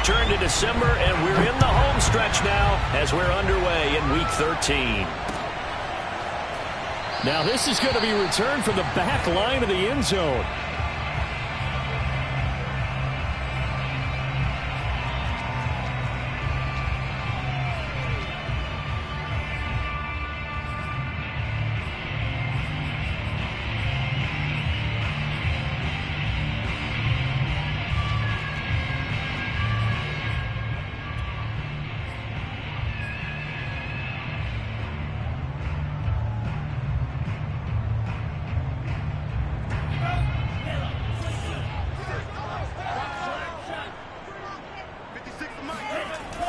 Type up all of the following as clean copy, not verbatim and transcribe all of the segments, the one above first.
has turned to December, and we're in the home stretch now as we're underway in Week 13. Now this is going to be returned from the back line of the end zone.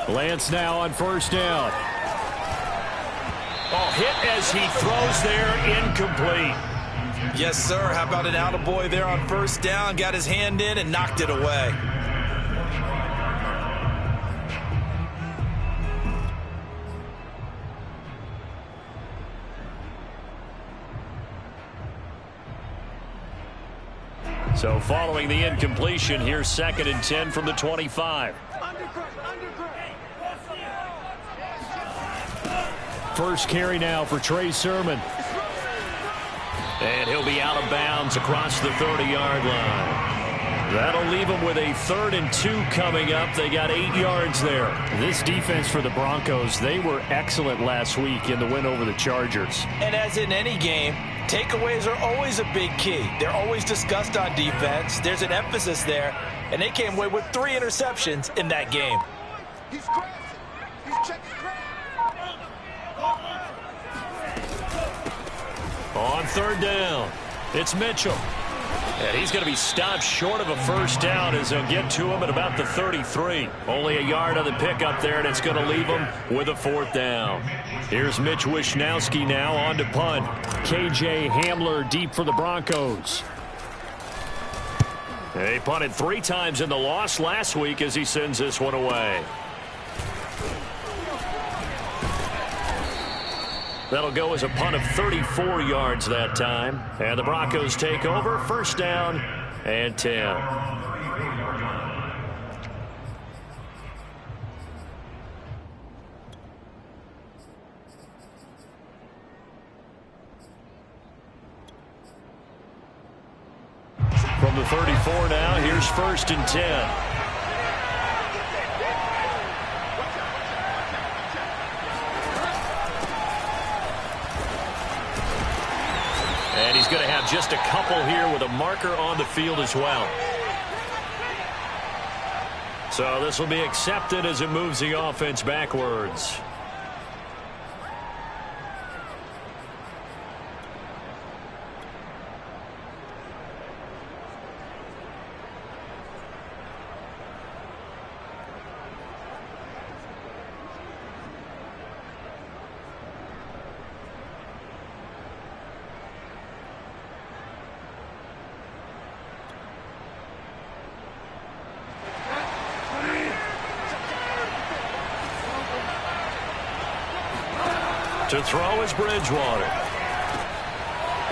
Lance now on first down. Oh, hit as he throws there, incomplete. Yes, sir. How about an attaboy there on first down? Got his hand in and knocked it away. So following the incompletion, here's 2nd and 10 from the 25. First carry now for Trey Sermon. And he'll be out of bounds across the 30-yard line. That'll leave them with a 3rd and 2 coming up. They got 8 yards there. This defense for the Broncos, they were excellent last week in the win over the Chargers. And as in any game, takeaways are always a big key. They're always discussed on defense. There's an emphasis there. And they came away with 3 interceptions in that game. He's crazy. He's checking crazy. On 3rd down, it's Mitchell. And he's going to be stopped short of a first down as they'll get to him at about the 33. Only a yard on the pickup there, and it's going to leave him with a 4th down. Here's Mitch Wishnowski now on to punt. KJ Hamler deep for the Broncos. He punted 3 times in the loss last week as he sends this one away. That'll go as a punt of 34 yards that time. And the Broncos take over, 1st down and 10. From the 34 now, here's 1st and 10. And he's going to have just a couple here with a marker on the field as well. So this will be accepted as it moves the offense backwards. To throw is Bridgewater.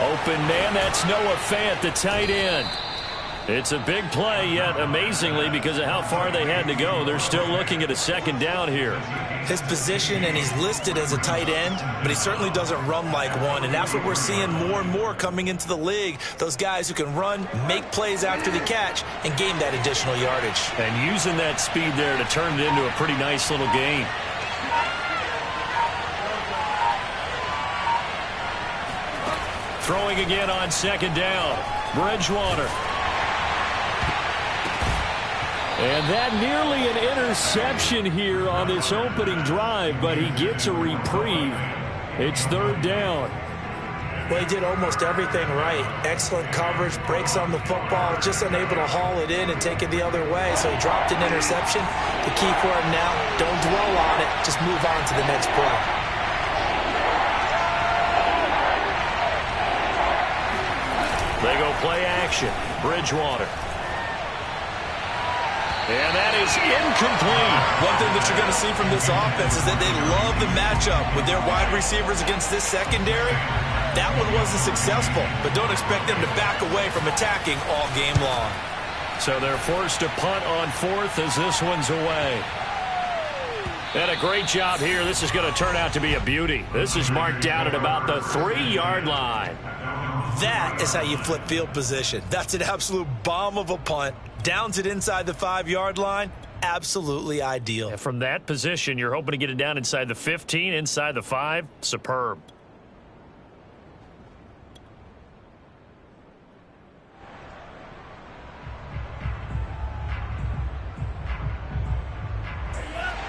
Open man, that's Noah Fant, the tight end. It's a big play, yet amazingly, because of how far they had to go, they're still looking at a 2nd down here. His position, and he's listed as a tight end, but he certainly doesn't run like one, and that's what we're seeing more and more coming into the league. Those guys who can run, make plays after the catch, and gain that additional yardage. And using that speed there to turn it into a pretty nice little gain. Throwing again on 2nd down. Bridgewater. And that nearly an interception here on this opening drive, but he gets a reprieve. It's 3rd down. Well, he did almost everything right. Excellent coverage, breaks on the football, just unable to haul it in and take it the other way. So he dropped an interception. The key for him now, don't dwell on it. Just move on to the next play. They go play action. Bridgewater. And that is incomplete. One thing that you're going to see from this offense is that they love the matchup with their wide receivers against this secondary. That one wasn't successful, but don't expect them to back away from attacking all game long. So they're forced to punt on 4th as this one's away. And a great job here. This is going to turn out to be a beauty. This is marked down at about the 3-yard line. That is how you flip field position. That's an absolute bomb of a punt. Downs it inside the 5-yard line. Absolutely ideal. And from that position, you're hoping to get it down inside the 15, inside the 5. Superb.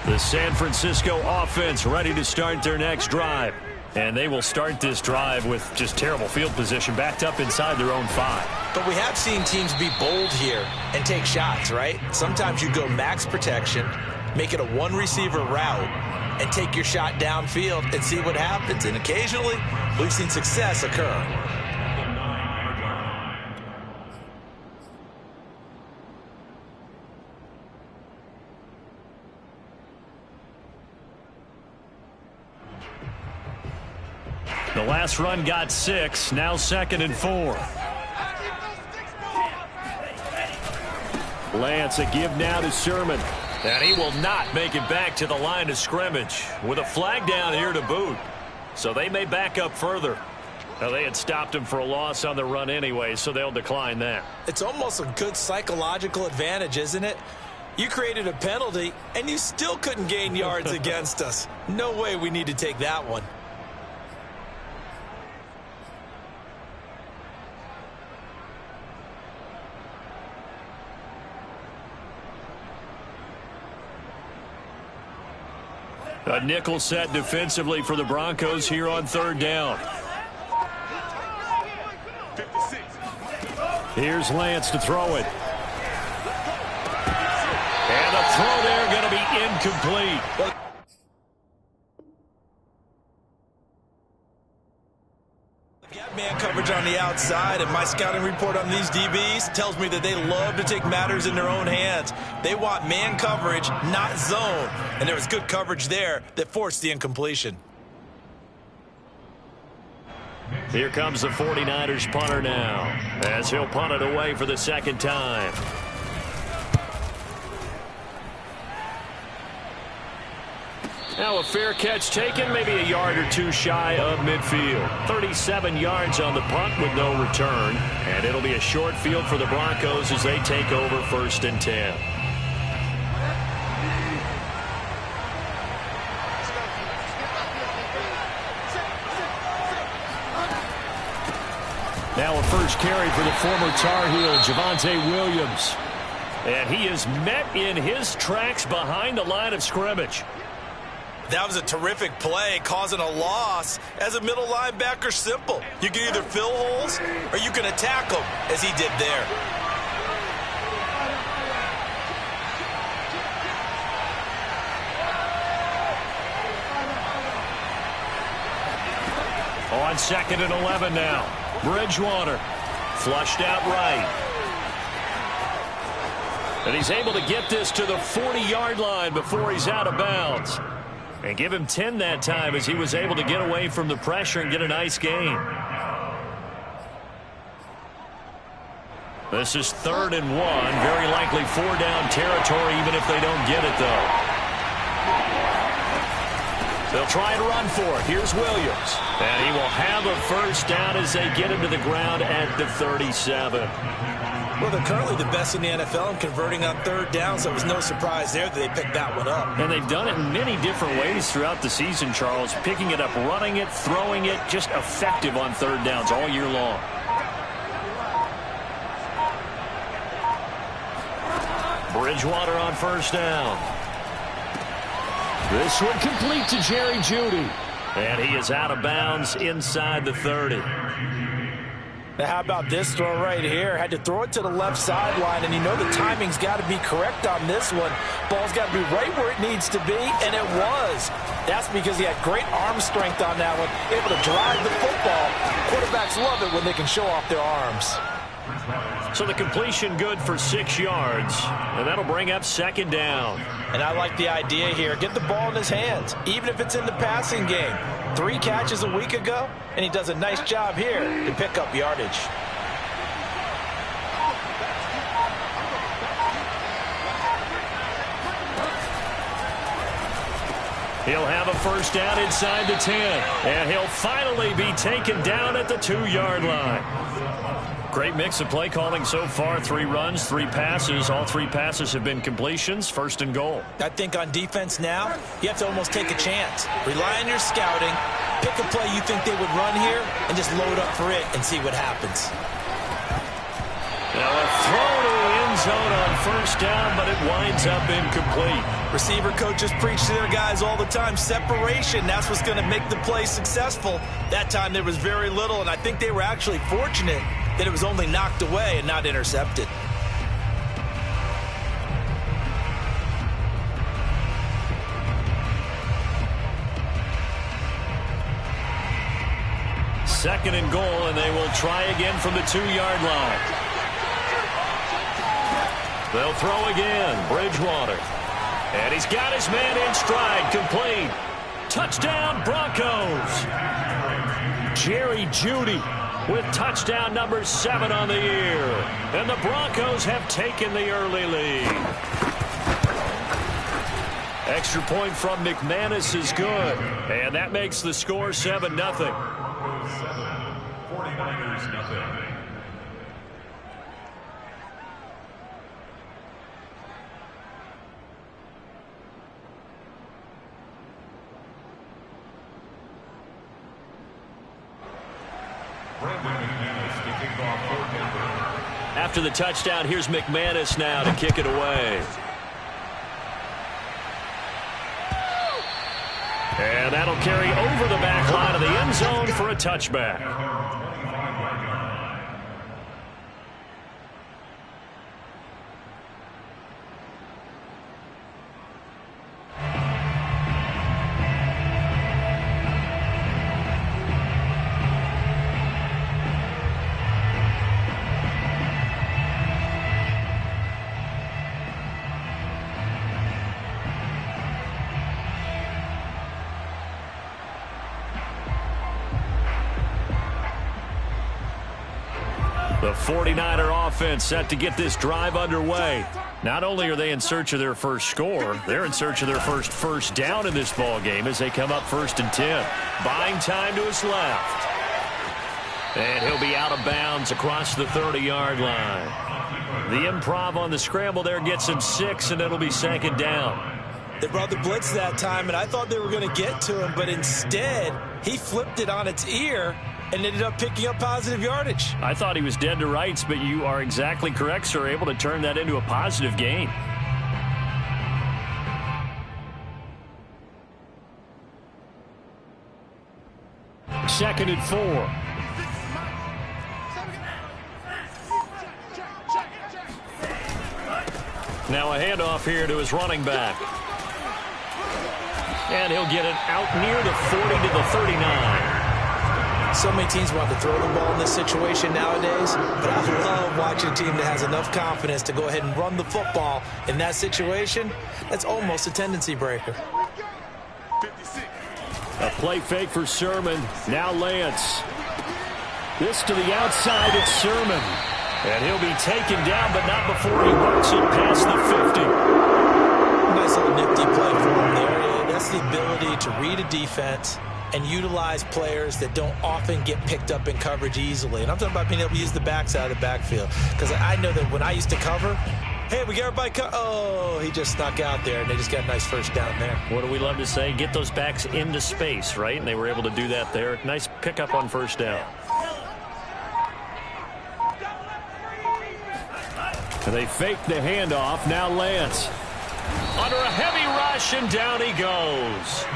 The San Francisco offense ready to start their next drive. And they will start this drive with just terrible field position, backed up inside their own 5. But we have seen teams be bold here and take shots, right? Sometimes you go max protection, make it a one-receiver route, and take your shot downfield and see what happens. And occasionally, we've seen success occur. The last run got 6, now 2nd and 4. Lance, a give now to Sermon. And he will not make it back to the line of scrimmage with a flag down here to boot. So they may back up further. Now, they had stopped him for a loss on the run anyway, so they'll decline that. It's almost a good psychological advantage, isn't it? You created a penalty, and you still couldn't gain yards against us. No way we need to take that one. A nickel set defensively for the Broncos here on 3rd down. Here's Lance to throw it. And the throw there going to be incomplete. Man coverage on the outside, and my scouting report on these DBs tells me that they love to take matters in their own hands. They want man coverage, not zone. And there was good coverage there that forced the incompletion. Here comes the 49ers punter now, as he'll punt it away for the 2nd time. Now a fair catch taken, maybe a yard or 2 shy of midfield. 37 yards on the punt with no return. And it'll be a short field for the Broncos as they take over 1st and 10. Now a first carry for the former Tar Heel, Javonte Williams. And he is met in his tracks behind the line of scrimmage. That was a terrific play, causing a loss. As a middle linebacker, simple. You can either fill holes or you can attack them, as he did there. On 2nd and 11 now. Bridgewater flushed out right. And he's able to get this to the 40-yard line before he's out of bounds. And give him 10 that time as he was able to get away from the pressure and get a nice gain. This is 3rd and 1. Very likely 4-down territory even if they don't get it, though. They'll try and run for it. Here's Williams. And he will have a first down as they get him to the ground at the 37. Well, they're currently the best in the NFL in converting on 3rd down, so it was no surprise there that they picked that one up. And they've done it in many different ways throughout the season, Charles. Picking it up, running it, throwing it, just effective on 3rd downs all year long. Bridgewater on 1st down. This one complete to Jerry Jeudy. And he is out of bounds inside the 30. Now, how about this throw right here? Had to throw it to the left sideline, and you know the timing's got to be correct on this one. Ball's got to be right where it needs to be, and it was. That's because he had great arm strength on that one, able to drive the football. Quarterbacks love it when they can show off their arms. So the completion good for 6 yards, and that'll bring up 2nd down. And I like the idea here. Get the ball in his hands, even if it's in the passing game. 3 catches a week ago, and he does a nice job here to pick up yardage. He'll have a first down inside the 10. And he'll finally be taken down at the 2-yard line. Great mix of play calling so far. 3 runs, 3 passes. All 3 passes have been completions. First and goal. I think on defense now, you have to almost take a chance. Rely on your scouting. Pick a play you think they would run here and just load up for it and see what happens. Now a throw to the end zone on first down, but it winds up incomplete. Receiver coaches preach to their guys all the time. Separation, that's what's going to make the play successful. That time there was very little, and I think they were actually fortunate that it was only knocked away and not intercepted. Second and goal, and they will try again from the 2-yard line. They'll throw again. Bridgewater. And he's got his man in stride. Complete. Touchdown, Broncos. Jerry Jeudy with touchdown number 7 on the year. And the Broncos have taken the early lead. Extra point from McManus is good. And that makes the score 7-0. 49ers nothing. After the touchdown, here's McManus now to kick it away. And that'll carry over the back line of the end zone for a touchback. The 49er offense set to get this drive underway. Not only are they in search of their first score, they're in search of their first down in this ball game as they come up 1st and 10. Buying time to his left. And he'll be out of bounds across the 30-yard line. The improv on the scramble there gets him 6, and it'll be 2nd down. They brought the blitz that time, and I thought they were going to get to him, but instead he flipped it on its ear and ended up picking up positive yardage. I thought he was dead to rights, but you are exactly correct, sir. Able to turn that into a positive gain. Second and 4. Now a handoff here to his running back. And he'll get it out near the 40 to the 39. So many teams want to throw the ball in this situation nowadays, but I love watching a team that has enough confidence to go ahead and run the football in that situation. That's almost a tendency breaker. A play fake for Sermon. Now Lance. This to the outside. It's Sermon. And he'll be taken down, but not before he works it past the 50. Nice little nifty play for him there. That's the ability to read a defense and utilize players that don't often get picked up in coverage easily. And I'm talking about being able to use the backs out of the backfield. Because I know that when I used to cover, hey, we got everybody oh, he just snuck out there, and they just got a nice first down there. What do we love to say? Get those backs into space, right? And they were able to do that there. Nice pickup on first down. And they fake the handoff. Now Lance. Under a heavy rush, and down he goes.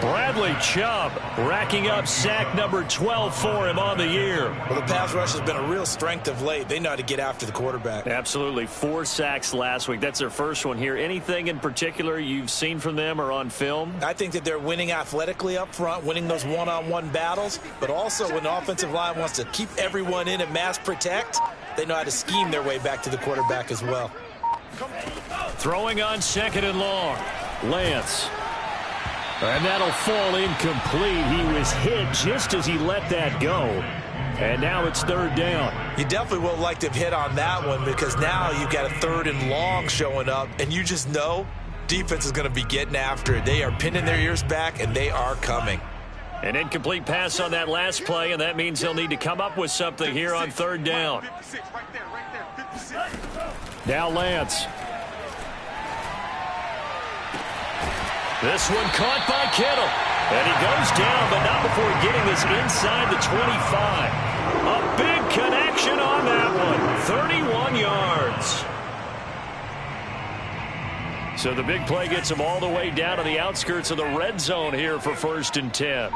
Bradley Chubb racking up sack number 12 for him on the year. Well, the pass rush has been a real strength of late. They know how to get after the quarterback. Absolutely. 4 sacks last week. That's their first one here. Anything in particular you've seen from them or on film? I think that they're winning athletically up front, winning those one-on-one battles, but also when the offensive line wants to keep everyone in and mass protect, they know how to scheme their way back to the quarterback as well. Throwing on 2nd and long. Lance. And that'll fall incomplete. He was hit just as he let that go. And now it's 3rd down. You definitely would like to have hit on that one because now you've got a 3rd and long showing up, and you just know defense is going to be getting after it. They are pinning their ears back, and they are coming. An incomplete pass on that last play, and that means they'll need to come up with something here on third down. Now Lance. This one caught by Kittle. And he goes down, but not before getting this inside the 25. A big connection on that one. 31 yards. So the big play gets him all the way down to the outskirts of the red zone here for 1st and 10.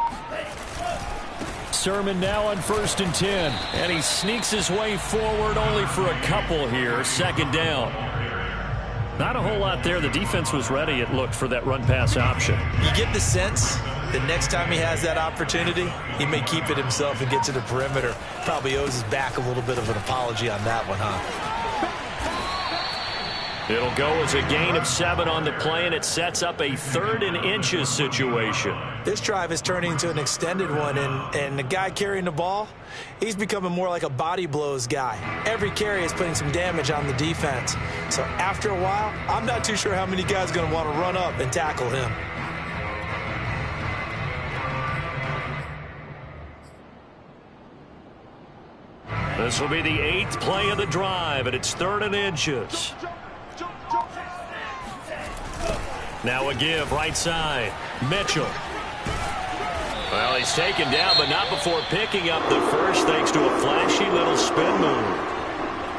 Sermon now on 1st and 10. And he sneaks his way forward only for a couple here. 2nd down. Not a whole lot there. The defense was ready, it looked, for that run-pass option. You get the sense that next time he has that opportunity, he may keep it himself and get to the perimeter. Probably owes his back a little bit of an apology on that one, huh? It'll go as a gain of 7 on the play, and it sets up a 3rd and inches situation. This drive is turning into an extended one, and the guy carrying the ball, he's becoming more like a body blows guy. Every carry is putting some damage on the defense. So after a while, I'm not too sure how many guys are going to want to run up and tackle him. This will be the 8th play of the drive, and it's 3rd and inches. Now a give, right side. Mitchell. Well, he's taken down, but not before picking up the first, thanks to a flashy little spin move.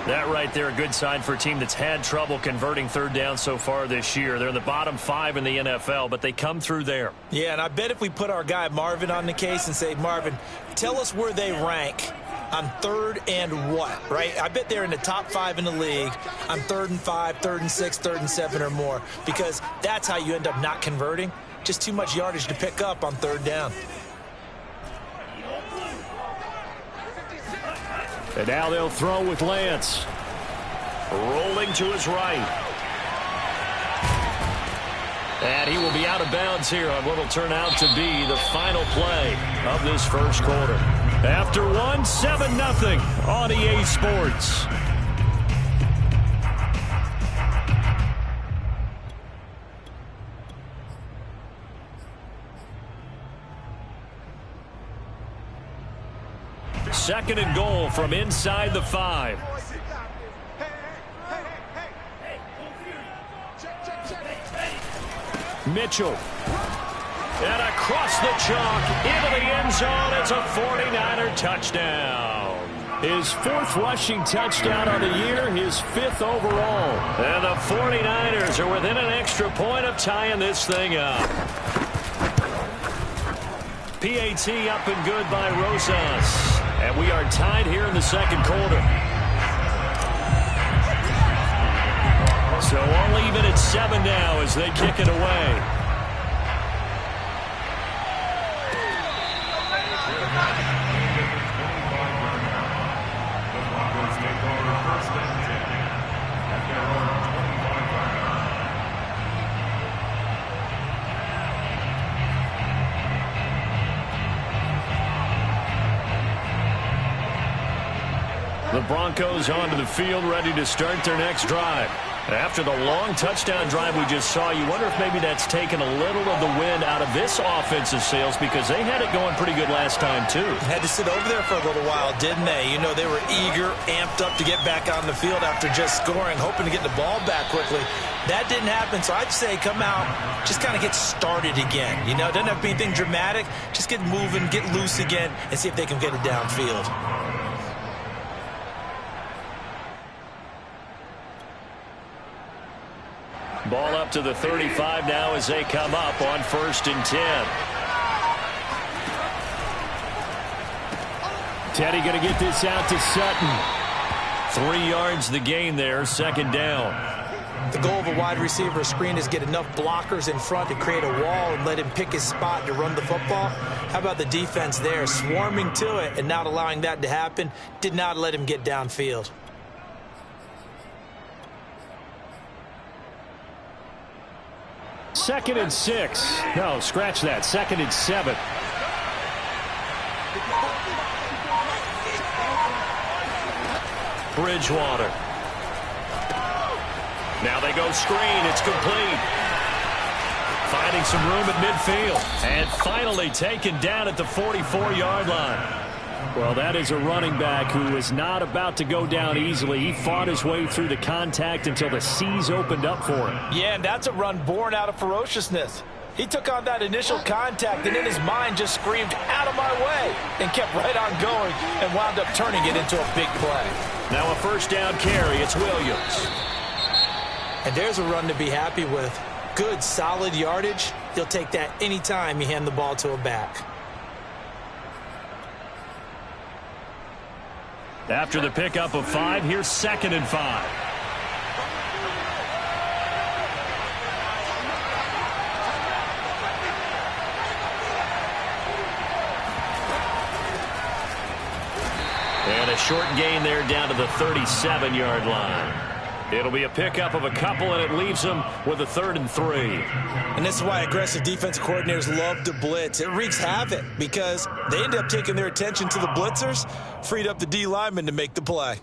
That right there, a good sign for a team that's had trouble converting 3rd down so far this year. They're in the bottom 5 in the NFL, but they come through there. Yeah, and I bet if we put our guy Marvin on the case and say, Marvin, tell us where they rank on 3rd and what, right? I bet they're in the top 5 in the league on 3rd and 5, 3rd and 6, 3rd and 7 or more, because that's how you end up not converting. Just too much yardage to pick up on 3rd down. And now they'll throw with Lance. Rolling to his right. And he will be out of bounds here on what will turn out to be the final play of this first quarter. After one, 7-0 on EA Sports. Second and goal from inside the 5. Mitchell. And across the chalk into the end zone. It's a 49er touchdown. His 4th rushing touchdown on the year, his 5th overall. And the 49ers are within an extra point of tying this thing up. PAT up and good by Rosas. And we are tied here in the second quarter. So all even at 7 now as they kick it away. The Broncos onto the field, ready to start their next drive. After the long touchdown drive we just saw, you wonder if maybe that's taken a little of the wind out of this offensive sails, because they had it going pretty good last time, too. Had to sit over there for a little while, didn't they? You know, they were eager, amped up to get back on the field after just scoring, hoping to get the ball back quickly. That didn't happen, so I'd say come out, just kind of get started again. You know, it doesn't have to be anything dramatic. Just get moving, get loose again, and see if they can get it downfield. Ball up to the 35 now as they come up on 1st and 10. Teddy going to get this out to Sutton. 3 yards the gain there, 2nd down. The goal of a wide receiver screen is get enough blockers in front to create a wall and let him pick his spot to run the football. How about the defense there, swarming to it and not allowing that to happen? Did not let him get downfield. Second and 6. No, scratch that. 2nd and 7. Bridgewater. Now they go screen. It's complete. finding some room at midfield. And finally taken down at the 44-yard line. Well, that is a running back who is not about to go down easily. He fought his way through the contact until the seas opened up for him. Yeah, and that's a run born out of ferociousness. He took on that initial contact and in his mind just screamed, "Out of my way," and kept right on going and wound up turning it into a big play. Now a first down carry. It's Williams. And there's a run to be happy with. Good, solid yardage. You'll take that anytime you hand the ball to a back. After the pickup of 5, here's 2nd and 5. And a short gain there down to the 37-yard line. It'll be a pickup of a couple, and it leaves them with a 3rd and 3. And this is why aggressive defensive coordinators love to blitz. It wreaks havoc because they end up taking their attention to the blitzers, freed up the D lineman to make the play.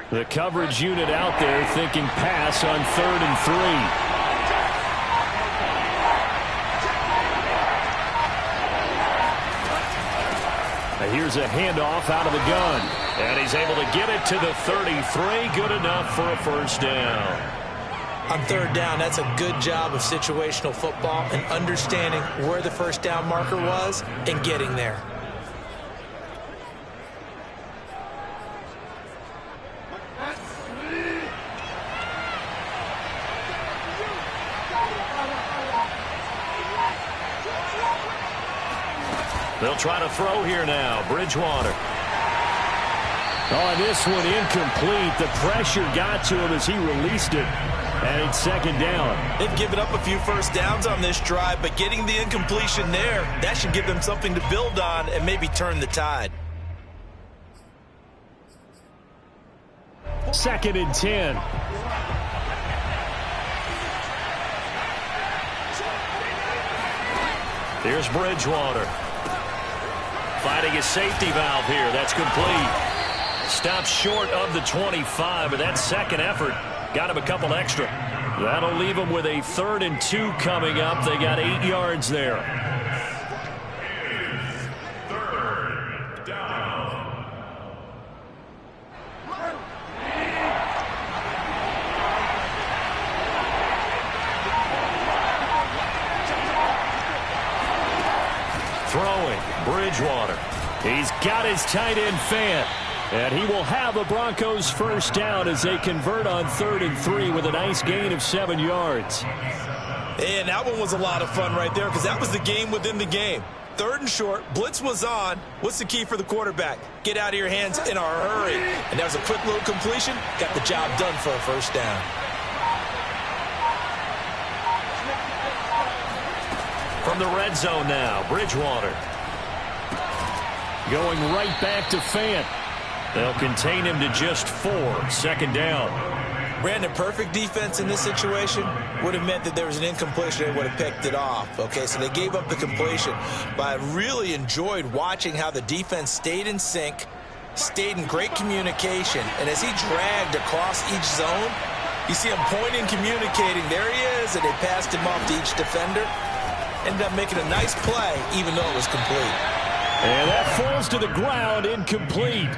The coverage unit out there thinking pass on 3rd and 3. Here's a handoff out of the gun. And he's able to get it to the 33. Good enough for a first down. On 3rd down, that's a good job of situational football and understanding where the first down marker was and getting there. They'll try to throw here now. Bridgewater. Oh, this one incomplete. The pressure got to him as he released it. And it's 2nd down. They've given up a few first downs on this drive, but getting the incompletion there, that should give them something to build on and maybe turn the tide. 2nd and 10. Here's Bridgewater. Finding a safety valve here. That's complete. Stopped short of the 25, but that second effort got him a couple extra. That'll leave him with a 3rd and 2 coming up. They got 8 yards there. 3rd down. Throwing, Bridgewater. He's got his tight end Fant. And he will have the Broncos first down as they convert on 3rd and 3 with a nice gain of 7 yards. And that one was a lot of fun right there because that was the game within the game. 3rd and short, blitz was on. What's the key for the quarterback? Get out of your hands in a hurry. And that was a quick little completion. Got the job done for a first down. From the red zone now, Bridgewater. Going right back to Fant. They'll contain him to just 4. 2nd down. Brandon, perfect defense in this situation would have meant that there was an incompletion. They would have picked it off. Okay, so they gave up the completion. But I really enjoyed watching how the defense stayed in sync, stayed in great communication. And as he dragged across each zone, you see him pointing, communicating. There he is, and they passed him off to each defender. Ended up making a nice play, even though it was complete. And that falls to the ground, incomplete.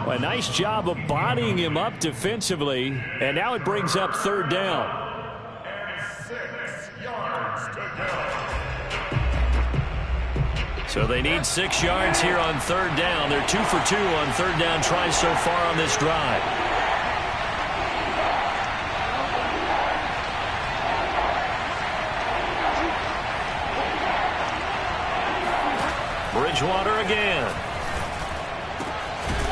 A nice job of bodying him up defensively. And now it brings up 3rd down. And 6 yards to go. So they need 6 yards here on 3rd down. They're 2 for 2 on 3rd down tries so far on this drive. Bridgewater again.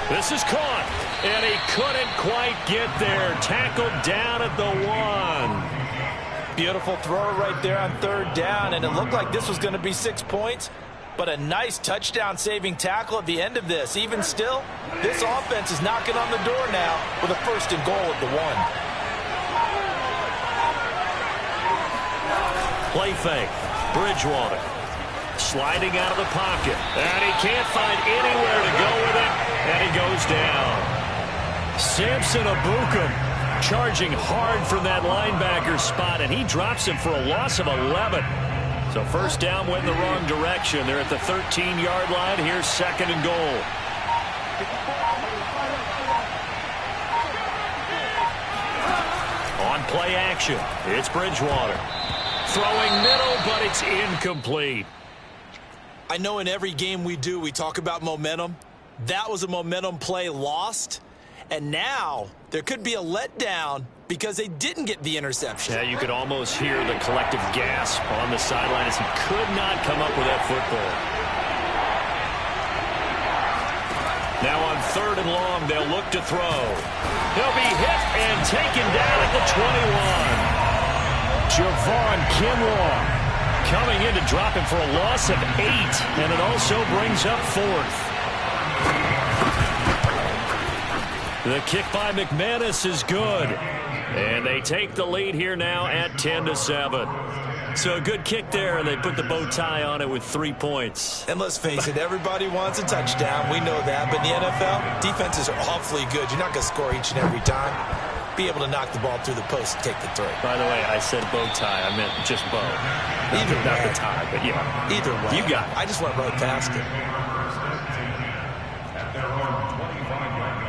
This is caught, and he couldn't quite get there. Tackled down at the 1. Beautiful throw right there on 3rd down, and it looked like this was going to be 6 points, but a nice touchdown-saving tackle at the end of this. Even still, this offense is knocking on the door now with a 1st and goal at the 1. Play fake. Bridgewater. Sliding out of the pocket. And he can't find anywhere to go with it. And he goes down. Samson Ebukam charging hard from that linebacker spot. And he drops him for a loss of 11. So first down went in the wrong direction. They're at the 13-yard line. Here's second and goal. On play action, it's Bridgewater. Throwing middle, but it's incomplete. I know in every game we do, we talk about momentum. That was a momentum play lost. And now there could be a letdown because they didn't get the interception. Yeah, you could almost hear the collective gasp on the sideline as he could not come up with that football. Now on third and long, they'll look to throw. He'll be hit and taken down at the 21. Javon Kinlaw coming in to drop him for a loss of 8, and it also brings up fourth. The kick by McManus is good. And they take the lead here now at 10-7. So a good kick there, and they put the bow tie on it with 3 points. And let's face it, everybody wants a touchdown. We know that. But in the NFL, defenses are awfully good. You're not going to score each and every time. Be able to knock the ball through the post and take the throw. By the way, I said bow tie. I meant just bow. Either way. Not the tie, but yeah. Either way. You got it. I just went right past it. At their own 25-yard line.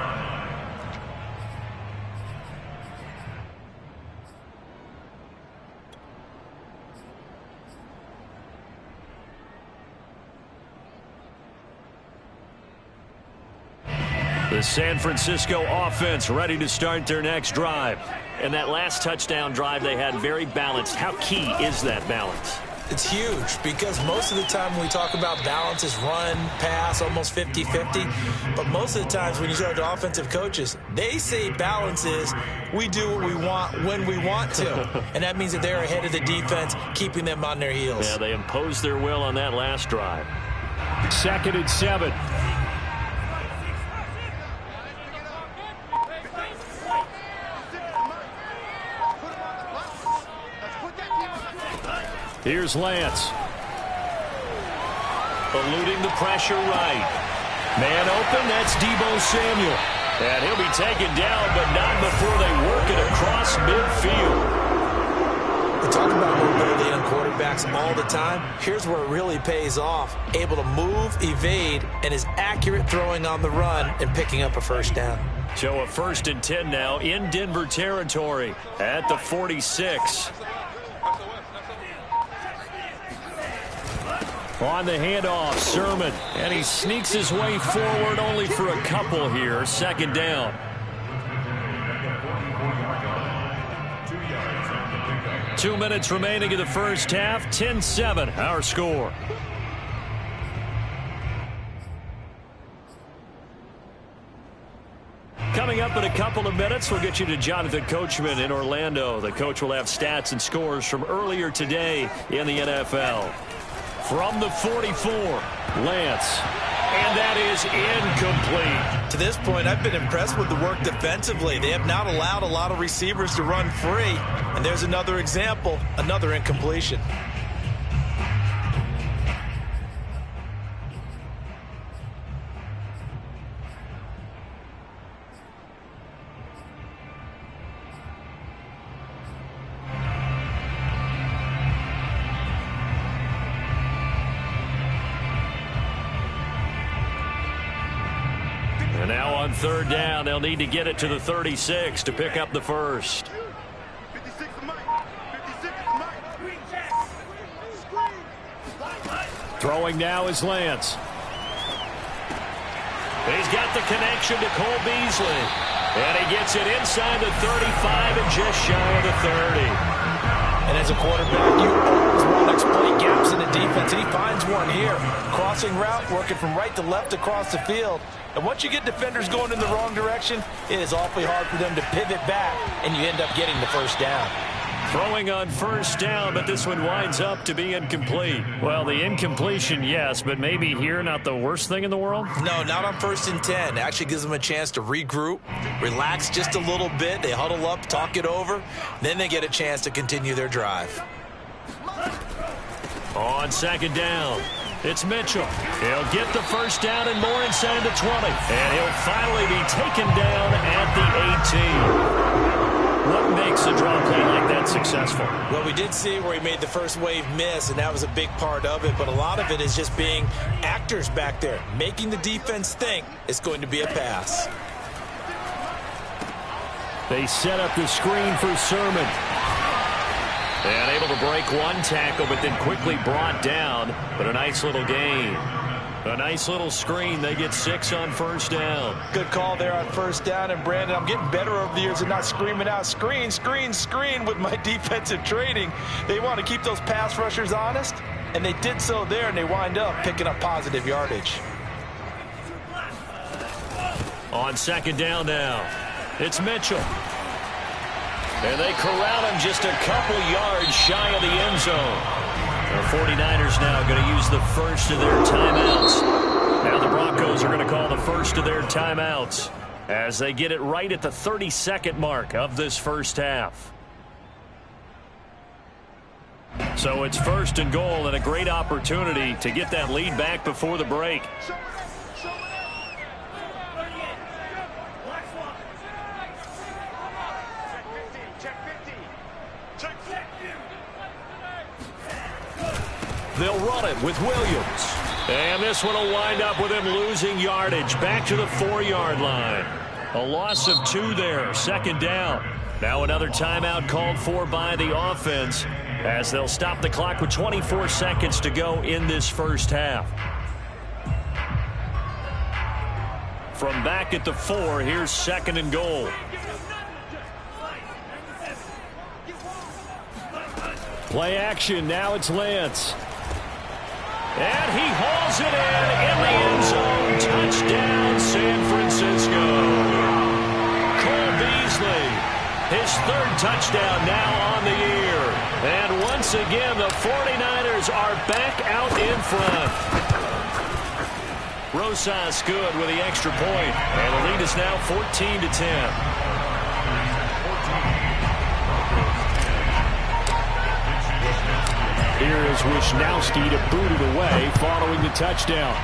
The San Francisco offense ready to start their next drive. And that last touchdown drive they had very balanced. How key is that balance? It's huge because most of the time when we talk about balance is run, pass, almost 50-50. But most of the times when you talk to offensive coaches, they say balance is we do what we want when we want to. And that means that they're ahead of the defense, keeping them on their heels. Yeah, they imposed their will on that last drive. 2nd and 7. Here's Lance. Eluding the pressure right. Man open, that's Deebo Samuel. And he'll be taken down, but not before they work it across midfield. We talk about mobility on quarterbacks all the time. Here's where it really pays off. Able to move, evade, and is accurate throwing on the run and picking up a first down. So a 1st and 10 now in Denver territory at the 46. On the handoff, Sermon, and he sneaks his way forward only for a couple here. 2nd down. 2 minutes remaining in the first half. 10-7, our score. Coming up in a couple of minutes, we'll get you to Jonathan Coachman in Orlando. The coach will have stats and scores from earlier today in the NFL. From the 44, Lance. And that is incomplete. To this point, I've been impressed with the work defensively. They have not allowed a lot of receivers to run free. And there's another example, another incompletion. And now on 3rd down, they'll need to get it to the 36 to pick up the first. 56 Mike. 56 Mike. Throwing now is Lance. He's got the connection to Cole Beasley. And he gets it inside the 35 and just shy of the 30. And as a quarterback, you always want to exploit gaps in the defense, and he finds one here. Crossing route, working from right to left across the field. And once you get defenders going in the wrong direction, it is awfully hard for them to pivot back, and you end up getting the first down. Throwing on 1st down, but this one winds up to be incomplete. Well, the incompletion, yes, but maybe here not the worst thing in the world? No, not on 1st and 10. Actually gives them a chance to regroup, relax just a little bit. They huddle up, talk it over. Then they get a chance to continue their drive. On 2nd down, It's Mitchell. He'll get the first down and more inside the 20. And he'll finally be taken down at the 18. What makes a draw play like that successful? Well, we did see where he made the first wave miss, and that was a big part of it. But a lot of it is just being actors back there, making the defense think it's going to be a pass. They set up the screen for Sermon. And able to break one tackle, but then quickly brought down. But a nice little gain. A nice little screen. They get 6 on first down. Good call there on first down. And, Brandon, I'm getting better over the years at not screaming out, screen, screen, screen with my defensive training. They want to keep those pass rushers honest, and they did so there, and they wind up picking up positive yardage. On second down now, it's Mitchell. And they corral him just a couple yards shy of the end zone. The 49ers now going to use the first of their timeouts. Now the Broncos are going to call the first of their timeouts as they get it right at the 30-second mark of this first half. So it's first and goal and a great opportunity to get that lead back before the break. They'll run it with Williams. And this one will wind up with him losing yardage back to the 4-yard line. A loss of 2 there, second down. Now another timeout called for by the offense as they'll stop the clock with 24 seconds to go in this first half. From back at the 4, here's second and goal. Play action, now it's Lance. And he hauls it in the end zone. Touchdown, San Francisco. Cole Beasley, his 3rd touchdown now on the year. And once again, the 49ers are back out in front. Rosas good with the extra point. And the lead is now 14-10. Here is Wisnowski to boot it away following the touchdown.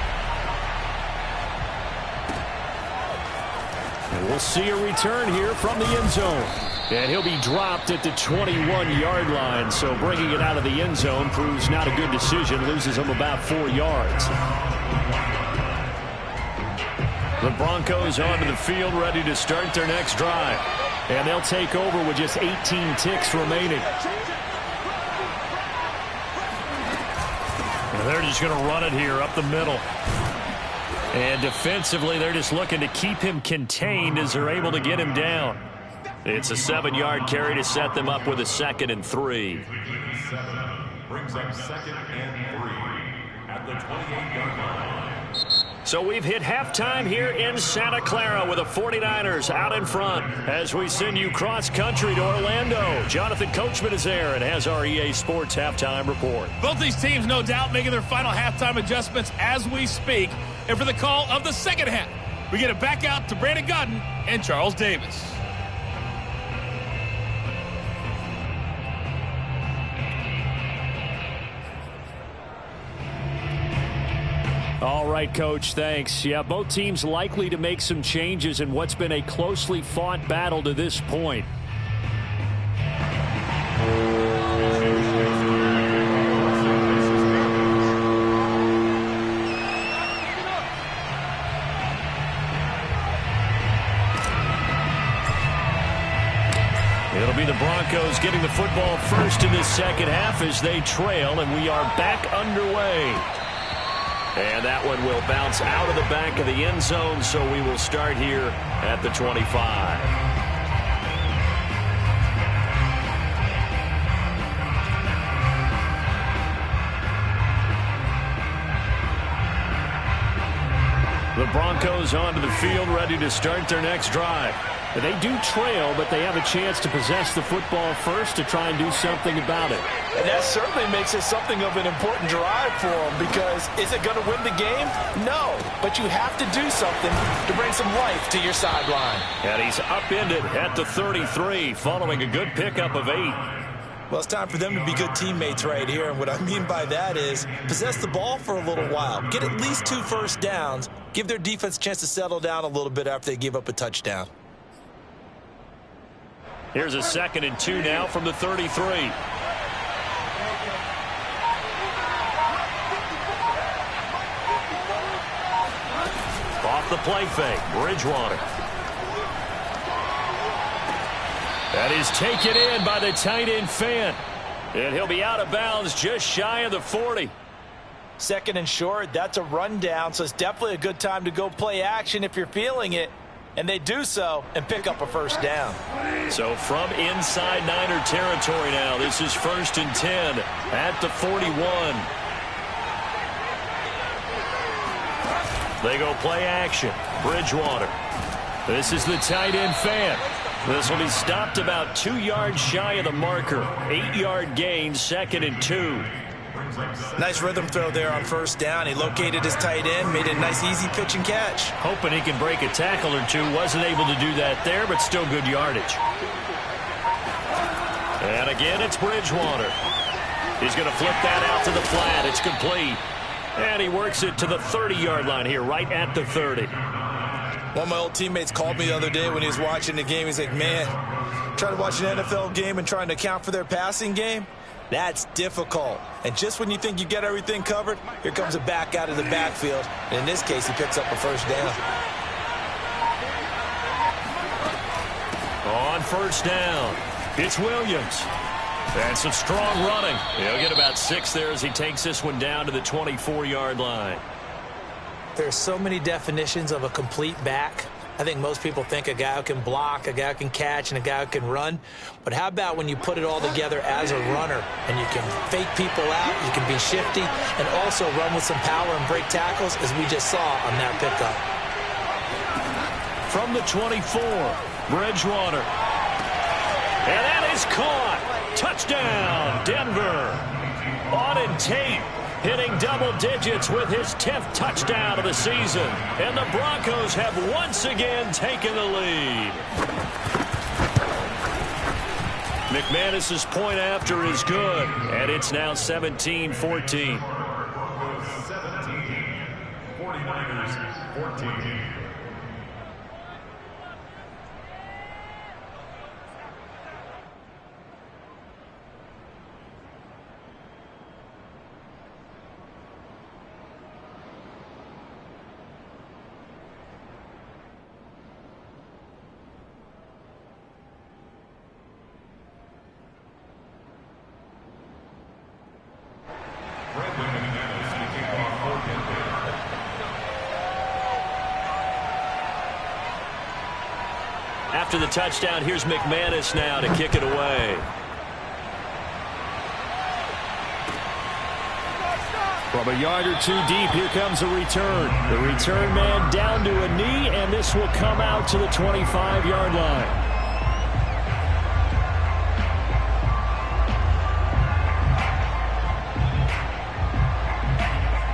And we'll see a return here from the end zone. And he'll be dropped at the 21-yard line, so bringing it out of the end zone proves not a good decision, loses him about 4 yards. The Broncos onto the field ready to start their next drive. And they'll take over with just 18 ticks remaining. They're just going to run it here up the middle. And defensively, they're just looking to keep him contained as they're able to get him down. It's a 7-yard carry to set them up with a 2nd and 3. Brings up 2nd and 3 at the 28-yard line. So we've hit halftime here in Santa Clara with the 49ers out in front as we send you cross-country to Orlando. Jonathan Coachman is there and has our EA Sports halftime report. Both these teams, no doubt, making their final halftime adjustments as we speak. And for the call of the second half, we get it back out to Brandon Godden and Charles Davis. All right, Coach, thanks. Yeah, both teams likely to make some changes in what's been a closely fought battle to this point. It'll be the Broncos getting the football first in this second half as they trail, and we are back underway. And that one will bounce out of the back of the end zone, so we will start here at the 25. The Broncos onto the field ready to start their next drive. They do trail, but they have a chance to possess the football first to try and do something about it. And that certainly makes it something of an important drive for them, because is it going to win the game? No, but you have to do something to bring some life to your sideline. And he's upended at the 33 following a good pickup of 8. Well, it's time for them to be good teammates right here. And what I mean by that is possess the ball for a little while. Get at least 2 first downs. Give their defense a chance to settle down a little bit after they give up a touchdown. Here's a 2nd and 2 now from the 33. Off the play fake, Bridgewater. That is taken in by the tight end Fant. And he'll be out of bounds just shy of the 40. 2nd and short, that's a rundown, so it's definitely a good time to go play action if you're feeling it. And they do so and pick up a first down. So from inside Niner territory now, this is 1st and 10 at the 41. They go play action. Bridgewater. This is the tight end Fant. This will be stopped about 2 yards shy of the marker. 8-yard gain, 2nd and 2. Nice rhythm throw there on first down. He located his tight end, made a nice easy pitch and catch. Hoping he can break a tackle or two. Wasn't able to do that there, but still good yardage. And again, it's Bridgewater. He's going to flip that out to the flat. It's complete. And he works it to the 30-yard line here, right at the 30. One of my old teammates called me the other day when he was watching the game. He's like, man, trying to watch an NFL game and trying to account for their passing game, that's difficult. And just when you think you get everything covered, here comes a back out of the backfield. And in this case, he picks up a first down. On first down, it's Williams. And some strong running. He'll get about 6 there as he takes this one down to the 24-yard line. There's so many definitions of a complete back. I think most people think a guy who can block, a guy who can catch, and a guy who can run. But how about when you put it all together as a runner and you can fake people out, you can be shifty, and also run with some power and break tackles, as we just saw on that pickup. From the 24, Bridgewater. And that is caught. Touchdown, Denver. Auden Tate hitting double digits with his 10th touchdown of the season. And the Broncos have once again taken the lead. McManus's point after is good, and it's now 17-14. 17, 49ers 14. After the touchdown, here's McManus now to kick it away. From a yard or 2 deep, here comes a return. The return man down to a knee, and this will come out to the 25-yard line.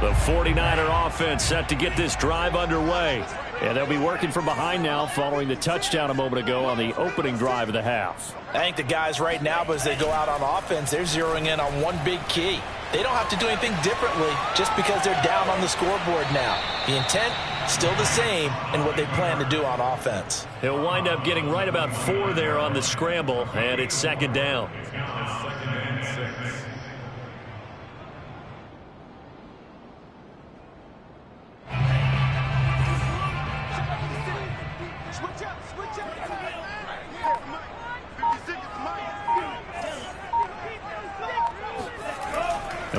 The 49er offense set to get this drive underway. And they'll be working from behind now following the touchdown a moment ago on the opening drive of the half. I think the guys right now, as they go out on offense, they're zeroing in on one big key. They don't have to do anything differently just because they're down on the scoreboard now. The intent, still the same in what they plan to do on offense. He'll wind up getting right about 4 there on the scramble, and it's 2nd down.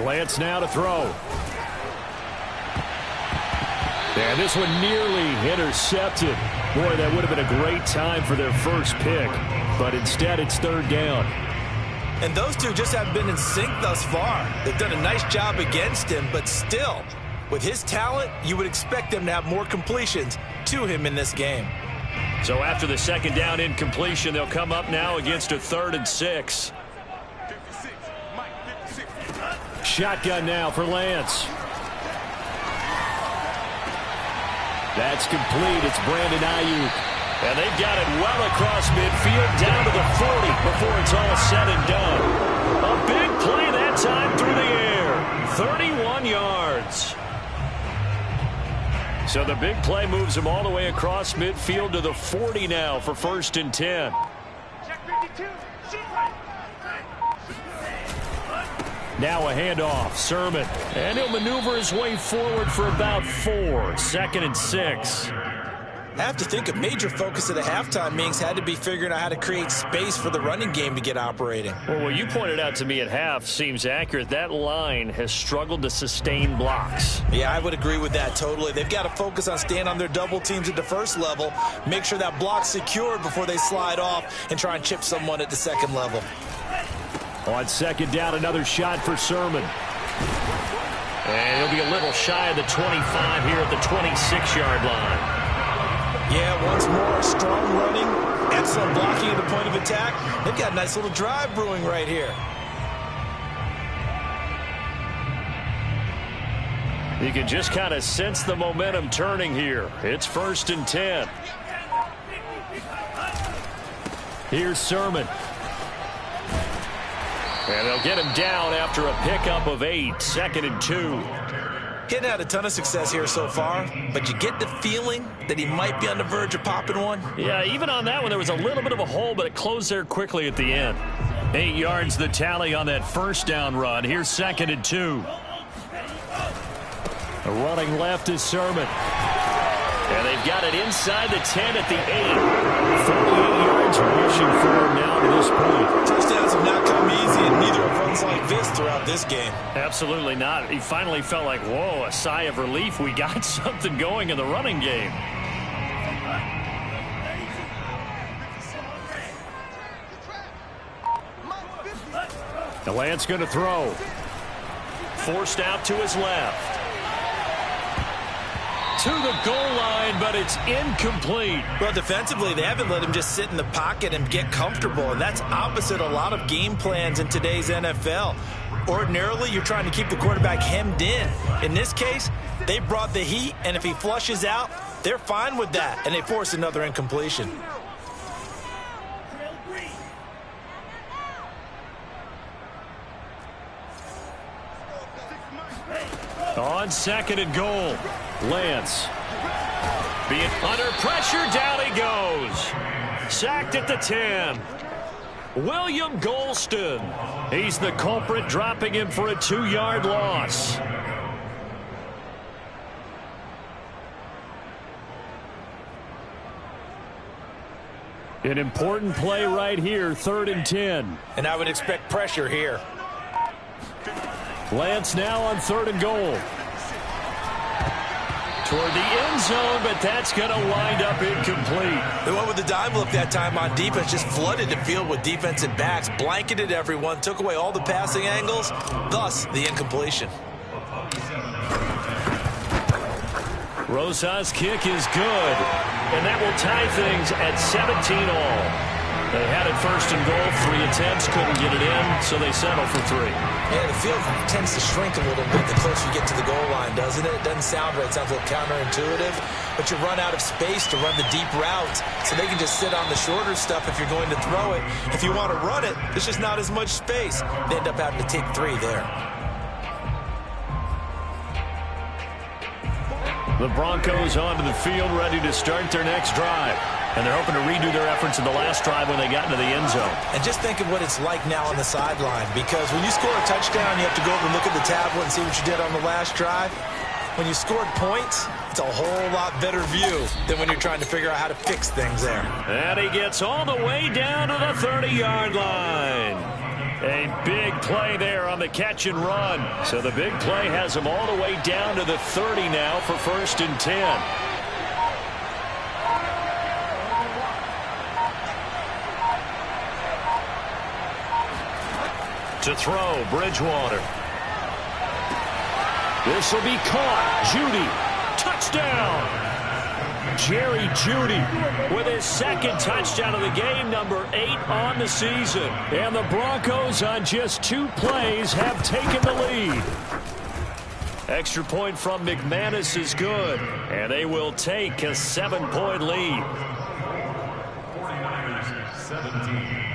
Lance now to throw. And this one nearly intercepted. Boy, that would have been a great time for their first pick. But instead, it's 3rd down. And those two just haven't been in sync thus far. They've done a nice job against him, but still, with his talent, you would expect them to have more completions to him in this game. So after the 2nd down incompletion, they'll come up now against a 3rd and 6. Shotgun now for Lance. That's complete. It's Brandon Ayuk. And they've got it well across midfield down to the 40 before it's all said and done. A big play that time through the air. 31 yards. So the big play moves him all the way across midfield to the 40 now for 1st and 10. Now a handoff. Sermon. And he'll maneuver his way forward for about 4. 2nd and 6. I have to think a major focus of the halftime meetings had to be figuring out how to create space for the running game to get operating. Well, what you pointed out to me at half seems accurate. That line has struggled to sustain blocks. Yeah, I would agree with that totally. They've got to focus on staying on their double teams at the first level, make sure that block's secured before they slide off and try and chip someone at the second level. On 2nd down, another shot for Sermon. And he'll be a little shy of the 25 here at the 26-yard line. Yeah, once more, strong running, excellent blocking at the point of attack. They've got a nice little drive brewing right here. You can just kind of sense the momentum turning here. It's 1st and 10. Here's Sermon. And they'll get him down after a pickup of 8. 2nd and 2. Getting had a ton of success here so far, but you get the feeling that he might be on the verge of popping one. Yeah, even on that one, there was a little bit of a hole, but it closed there quickly at the end. 8 yards the tally on that 1st down run. Here's 2nd and 2. Running left is Sermon. And they've got it inside the 10 at the 8. 38 yards rushing for him now to this point. Touchdowns have not come easy, and neither have runs like this throughout this game. Absolutely not. He finally felt like, whoa, a sigh of relief. We got something going in the running game. The Lance going to throw. Forced out to his left. To the goal line, but it's incomplete. Well, defensively, they haven't let him just sit in the pocket and get comfortable, and that's opposite a lot of game plans in today's NFL. Ordinarily, you're trying to keep the quarterback hemmed in. In this case, they brought the heat, and if he flushes out, they're fine with that, and they force another incompletion. On 2nd and goal, Lance. Being under pressure, down he goes. Sacked at the 10. William Golston. He's the culprit, dropping him for a 2-yard loss. An important play right here, 3rd and 10. And I would expect pressure here. Lance now on 3rd and goal. Toward the end zone, but that's going to wind up incomplete. They went with the dime look that time on defense, just flooded the field with defensive backs, blanketed everyone, took away all the passing angles, thus the incompletion. Rosa's kick is good, and that will tie things at 17 all. They had it 1st and goal, 3 attempts, couldn't get it in, so they settle for 3. Yeah, the field tends to shrink a little bit the closer you get to the goal line, doesn't it? It doesn't sound right. It sounds a little counterintuitive, but you run out of space to run the deep routes, so they can just sit on the shorter stuff if you're going to throw it. If you want to run it, there's just not as much space. They end up having to take 3 there. The Broncos onto the field, ready to start their next drive. And they're hoping to redo their efforts in the last drive when they got into the end zone. And just think of what it's like now on the sideline, because when you score a touchdown, you have to go over and look at the tablet and see what you did on the last drive. When you scored points, it's a whole lot better view than when you're trying to figure out how to fix things there. And he gets all the way down to the 30-yard line. A big play there on the catch and run. So the big play has him all the way down to the 30 now for 1st and 10. To throw, Bridgewater. This will be caught. Judy. Touchdown! Jerry Jeudy with his 2nd touchdown of the game, number 8 on the season. And the Broncos on just 2 plays have taken the lead. Extra point from McManus is good, and they will take a 7-point lead. 49ers 17.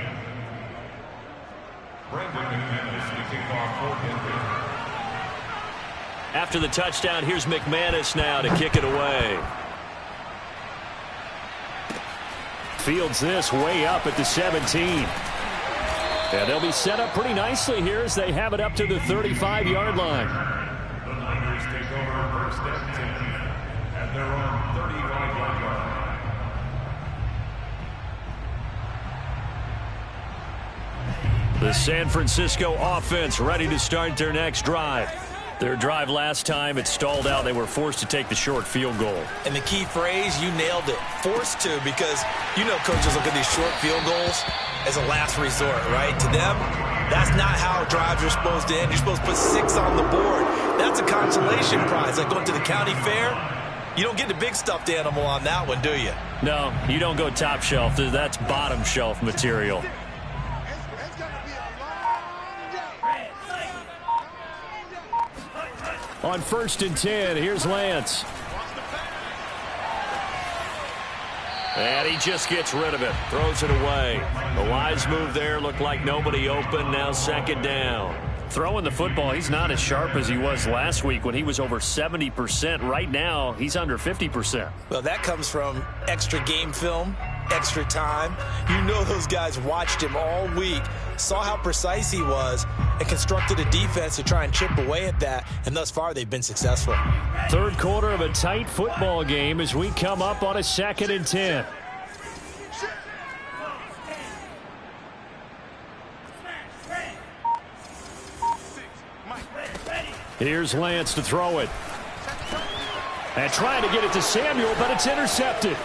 After the touchdown, here's McManus now to kick it away. Fields this way up at the 17. And they'll be set up pretty nicely here as they have it up to the 35-yard line. The Niners take over first and 10 at their own 35-yard line. The San Francisco offense ready to start their next drive. Their drive last time, it stalled out. They were forced to take the short field goal. And the key phrase, you nailed it, forced to, because you know coaches look at these short field goals as a last resort, right? To them, that's not how drives are supposed to end. You're supposed to put 6 on the board. That's a consolation prize, like going to the county fair. You don't get the big stuffed animal on that one, do you? No, you don't go top shelf. That's bottom shelf material. On 1st and 10, here's Lance. And he just gets rid of it. Throws it away. A wise move there. Looked like nobody open. Now 2nd down. Throwing the football, he's not as sharp as he was last week when he was over 70%. Right now, he's under 50%. Well, that comes from extra game film, extra time. You know those guys watched him all week, saw how precise he was, and constructed a defense to try and chip away at that, and thus far they've been successful. 3rd quarter of a tight football game as we come up on a 2nd and 10. Here's Lance to throw it. And trying to get it to Samuel, but it's intercepted.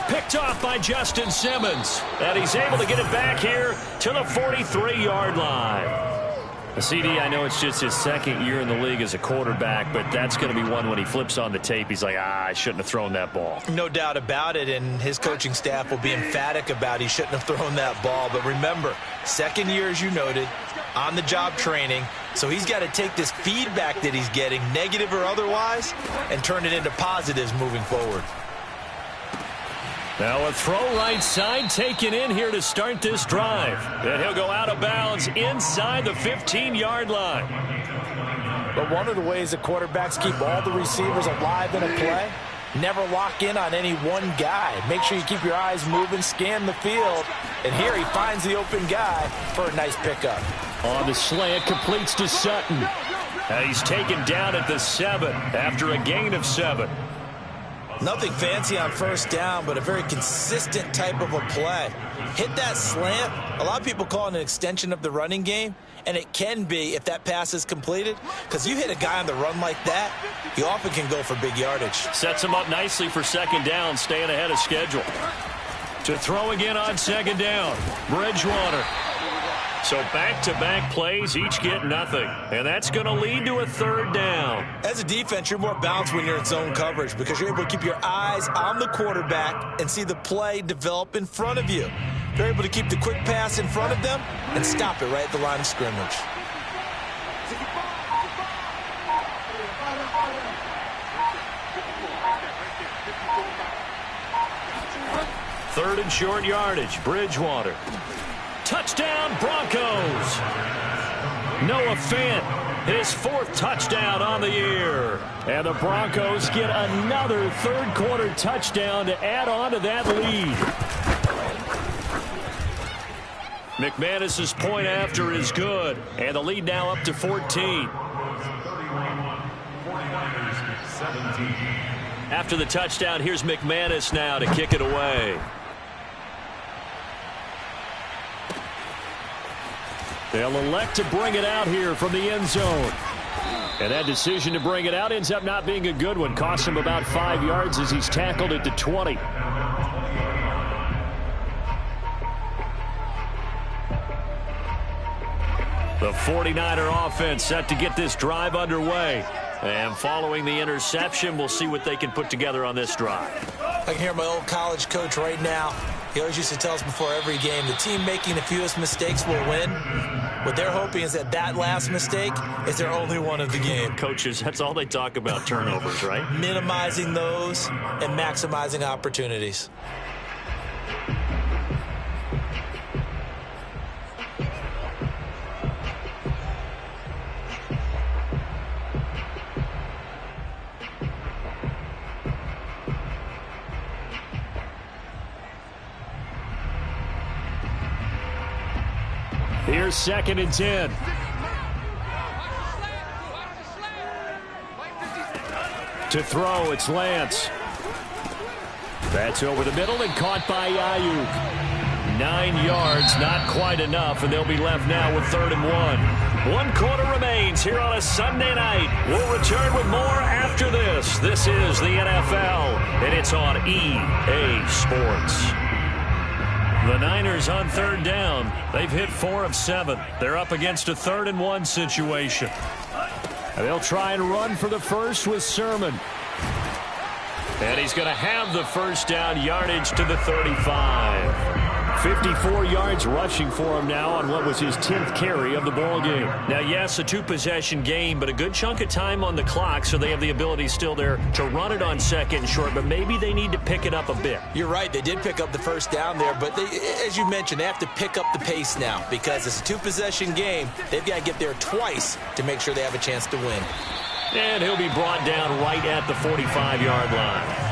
Picked off by Justin Simmons. And he's able to get it back here to the 43-yard line. A CD, I know it's just his 2nd year in the league as a quarterback, but that's going to be one when he flips on the tape. He's like, I shouldn't have thrown that ball. No doubt about it, and his coaching staff will be emphatic about he shouldn't have thrown that ball. But remember, 2nd year, as you noted, on-the-job training. So he's got to take this feedback that he's getting, negative or otherwise, and turn it into positives moving forward. Now a throw right side taken in here to start this drive. And he'll go out of bounds inside the 15-yard line. But one of the ways that quarterbacks keep all the receivers alive in a play, never lock in on any one guy. Make sure you keep your eyes moving, scan the field. And here he finds the open guy for a nice pickup. On the slant, completes to Sutton. And he's taken down at the 7 after a gain of 7. Nothing fancy on 1st down, but a very consistent type of a play. Hit that slant. A lot of people call it an extension of the running game, and it can be if that pass is completed, because you hit a guy on the run like that, you often can go for big yardage. Sets him up nicely for 2nd down, staying ahead of schedule. To throw again on 2nd down, Bridgewater. So back-to-back plays, each get nothing. And that's going to lead to a 3rd down. As a defense, you're more balanced when you're in zone coverage because you're able to keep your eyes on the quarterback and see the play develop in front of you. You're able to keep the quick pass in front of them and stop it right at the line of scrimmage. Third and short yardage, Bridgewater. Touchdown, Broncos. Noah Fant, his 4th touchdown on the year. And the Broncos get another 3rd quarter touchdown to add on to that lead. McManus's point after is good. And the lead now up to 14. 49ers 17. After the touchdown, here's McManus now to kick it away. They'll elect to bring it out here from the end zone. And that decision to bring it out ends up not being a good one. Costs him about 5 yards as he's tackled at the 20. The 49er offense set to get this drive underway. And following the interception, we'll see what they can put together on this drive. I can hear my old college coach right now. He always used to tell us before every game, the team making the fewest mistakes will win. What they're hoping is that that last mistake is their only one of the game. Coaches, that's all they talk about, turnovers, right? Minimizing those and maximizing opportunities. Here's 2nd and 10. To throw, it's Lance. That's over the middle and caught by Ayuk. 9 yards, not quite enough, and they'll be left now with 3rd and 1. 1 quarter remains here on a Sunday night. We'll return with more after this. This is the NFL, and it's on EA Sports. The Niners on 3rd down. They've hit 4 of 7. They're up against a 3rd and 1 situation. They'll try and run for the first with Sermon. And he's going to have the first down, yardage to the 35. 54 yards rushing for him now on what was his 10th carry of the ball game. Now, yes, a 2-possession game, but a good chunk of time on the clock, so they have the ability still there to run it on 2nd and short, but maybe they need to pick it up a bit. You're right. They did pick up the first down there, but as you mentioned, they have to pick up the pace now because it's a 2-possession game. They've got to get there twice to make sure they have a chance to win. And he'll be brought down right at the 45-yard line.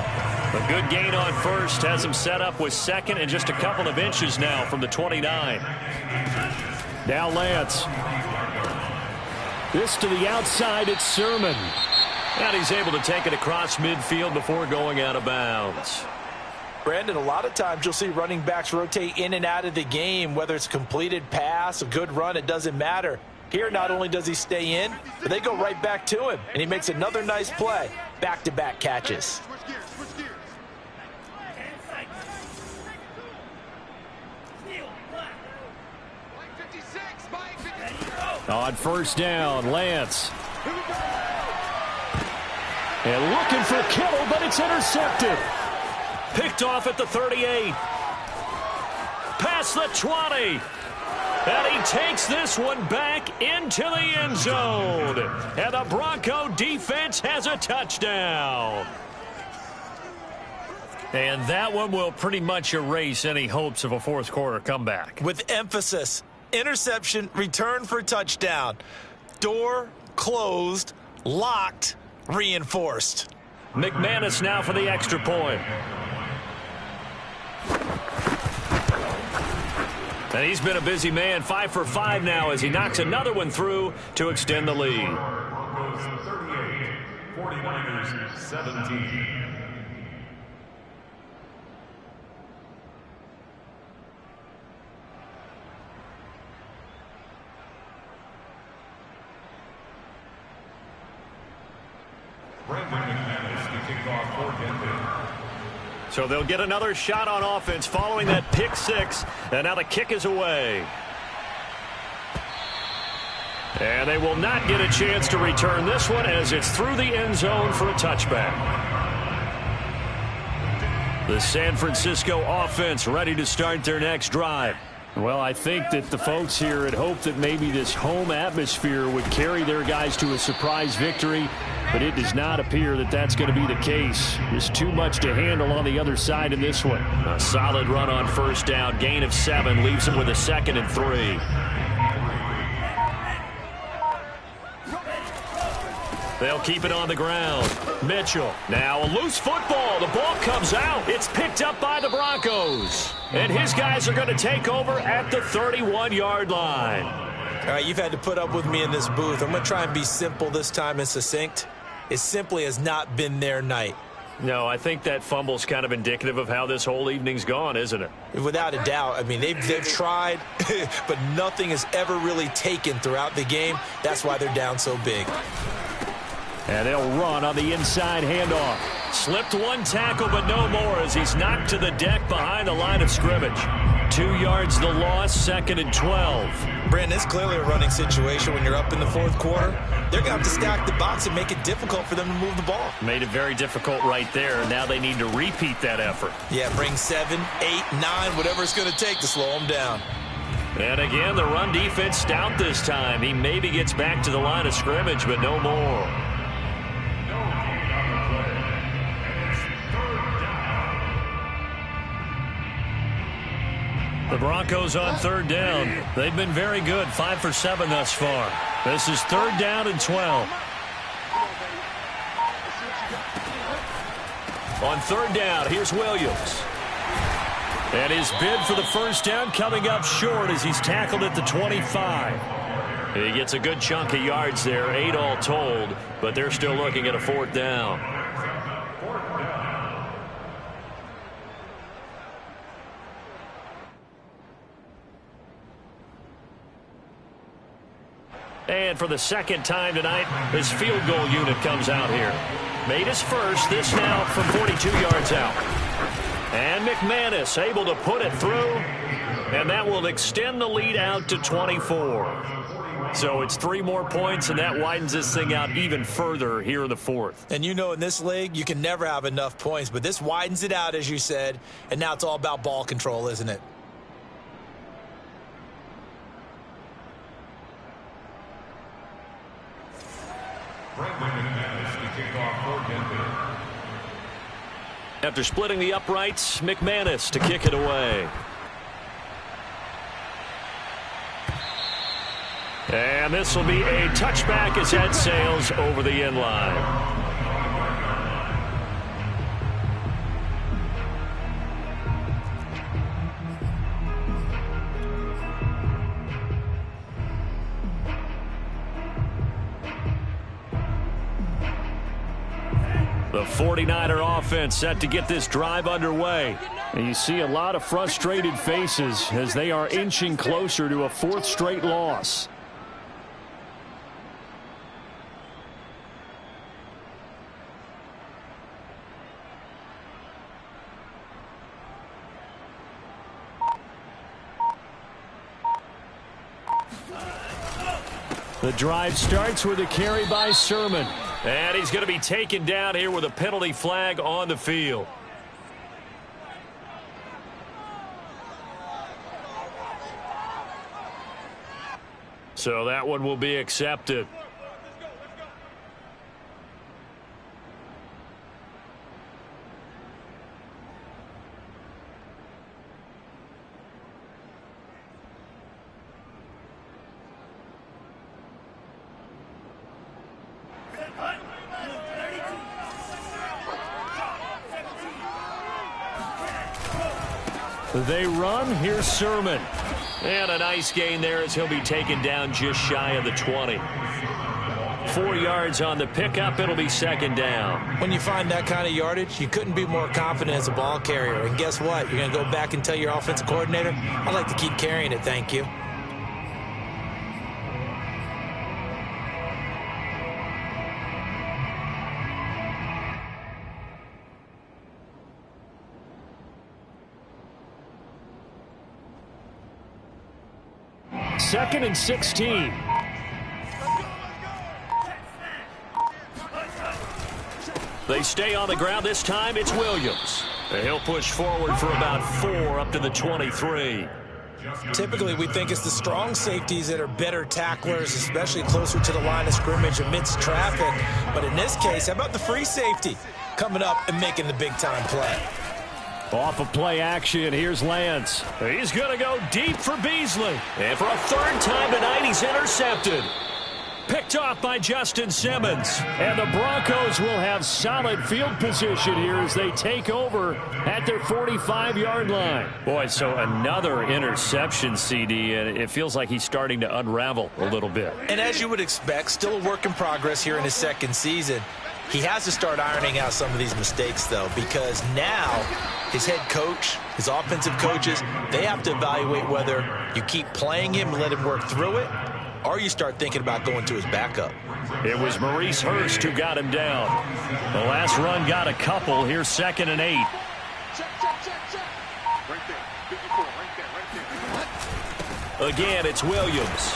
A good gain on first has him set up with 2nd and just a couple of inches now from the 29. Now Lance. This to the outside, it's Sermon. And he's able to take it across midfield before going out of bounds. Brandon, a lot of times you'll see running backs rotate in and out of the game, whether it's completed pass, a good run, it doesn't matter. Here, not only does he stay in, but they go right back to him, and he makes another nice play. Back-to-back catches. On 1st down, Lance. And looking for Kittle, but it's intercepted. Picked off at the 38. Past the 20. And he takes this one back into the end zone. And the Bronco defense has a touchdown. And that one will pretty much erase any hopes of a 4th quarter comeback. With emphasis. Interception, return for touchdown. Door closed, locked, reinforced. McManus now for the extra point. And he's been a busy man, 5 for 5 now as he knocks another one through to extend the lead. Broncos 38, 49ers 17. So they'll get another shot on offense following that pick 6. And now the kick is away. And they will not get a chance to return this one as it's through the end zone for a touchback. The San Francisco offense ready to start their next drive. Well, I think that the folks here had hoped that maybe this home atmosphere would carry their guys to a surprise victory, but it does not appear that that's going to be the case. There's too much to handle on the other side in this one. A solid run on 1st down, gain of 7, leaves him with a 2nd and 3. They'll keep it on the ground. Mitchell. Now a loose football. The ball comes out. It's picked up by the Broncos. And his guys are going to take over at the 31-yard line. All right, you've had to put up with me in this booth. I'm going to try and be simple this time and succinct. It simply has not been their night. No, I think that fumble's kind of indicative of how this whole evening's gone, isn't it? Without a doubt. I mean, they've tried, but nothing has ever really taken throughout the game. That's why they're down so big. And they'll run on the inside handoff. Slipped one tackle, but no more as he's knocked to the deck behind the line of scrimmage. 2 yards the loss, 2nd and 12. Brandon, it's clearly a running situation when you're up in the 4th quarter. They're going to have to stack the box and make it difficult for them to move the ball. Made it very difficult right there. Now they need to repeat that effort. Yeah, bring 7, 8, 9, whatever it's going to take to slow them down. And again, the run defense stout this time. He maybe gets back to the line of scrimmage, but no more. The Broncos on 3rd down. They've been very good, 5 for 7 thus far. This is 3rd down and 12. On 3rd down, here's Williams. And his bid for the first down coming up short as he's tackled at the 25. He gets a good chunk of yards there, 8 all told, but they're still looking at a 4th down. And for the second time tonight, his field goal unit comes out here. Made his first, this now from 42 yards out. And McManus able to put it through, and that will extend the lead out to 24. So it's 3 more points, and that widens this thing out even further here in the 4th. And you know, in this league, you can never have enough points, but this widens it out, as you said, and now it's all about ball control, isn't it? After splitting the uprights, McManus to kick it away. And this will be a touchback as that sails over the end line. The 49er offense set to get this drive underway. And you see a lot of frustrated faces as they are inching closer to a 4th straight loss. The drive starts with a carry by Sermon. And he's going to be taken down here with a penalty flag on the field. So that one will be accepted. They run. Here's Sermon. And a nice gain there as he'll be taken down just shy of the 20. 4 yards on the pickup. It'll be 2nd down. When you find that kind of yardage, you couldn't be more confident as a ball carrier. And guess what? You're going to go back and tell your offensive coordinator, I'd like to keep carrying it, thank you. Second and 16. They stay on the ground this time. It's Williams. And he'll push forward for about 4 up to the 23. Typically, we think it's the strong safeties that are better tacklers, especially closer to the line of scrimmage amidst traffic. But in this case, how about the free safety coming up and making the big-time play? Off of play action, here's Lance. He's going to go deep for Beasley. And for a 3rd time tonight, he's intercepted. Picked off by Justin Simmons. And the Broncos will have solid field position here as they take over at their 45-yard line. Boy, so another interception, CD, and it feels like he's starting to unravel a little bit. And as you would expect, still a work in progress here in his 2nd season. He has to start ironing out some of these mistakes, though, because now his head coach, his offensive coaches, they have to evaluate whether you keep playing him and let him work through it, or you start thinking about going to his backup. It was Maurice Hurst who got him down. The last run got a couple. Here's 2nd and 8. Again, it's Williams.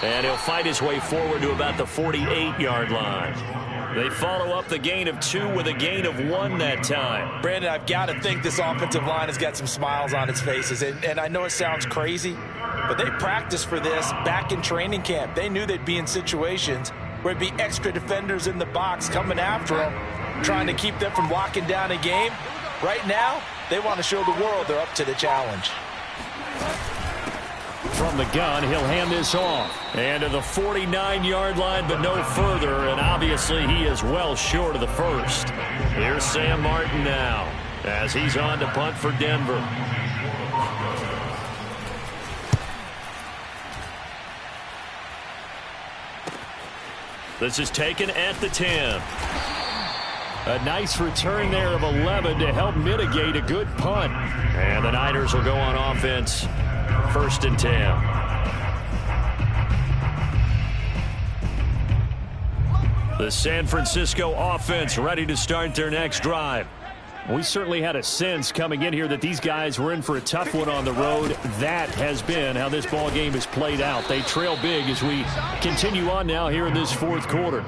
And he'll fight his way forward to about the 48-yard line. They follow up the gain of 2 with a gain of 1 that time. Brandon, I've got to think this offensive line has got some smiles on its faces. And I know it sounds crazy, but they practiced for this back in training camp. They knew they'd be in situations where it'd be extra defenders in the box coming after them, trying to keep them from locking down a game. Right now, they want to show the world they're up to the challenge. From the gun, he'll hand this off. And to the 49-yard line, but no further. And obviously, he is well short of the 1st. Here's Sam Martin now. as he's on to punt for Denver. This is taken at the 10. A nice return there of 11 to help mitigate a good punt. And the Niners will go on offense. 1st and 10. The San Francisco offense ready to start their next drive. We certainly had a sense coming in here that these guys were in for a tough one on the road. That has been how this ball game has played out. They trail big as we continue on now here in this 4th quarter.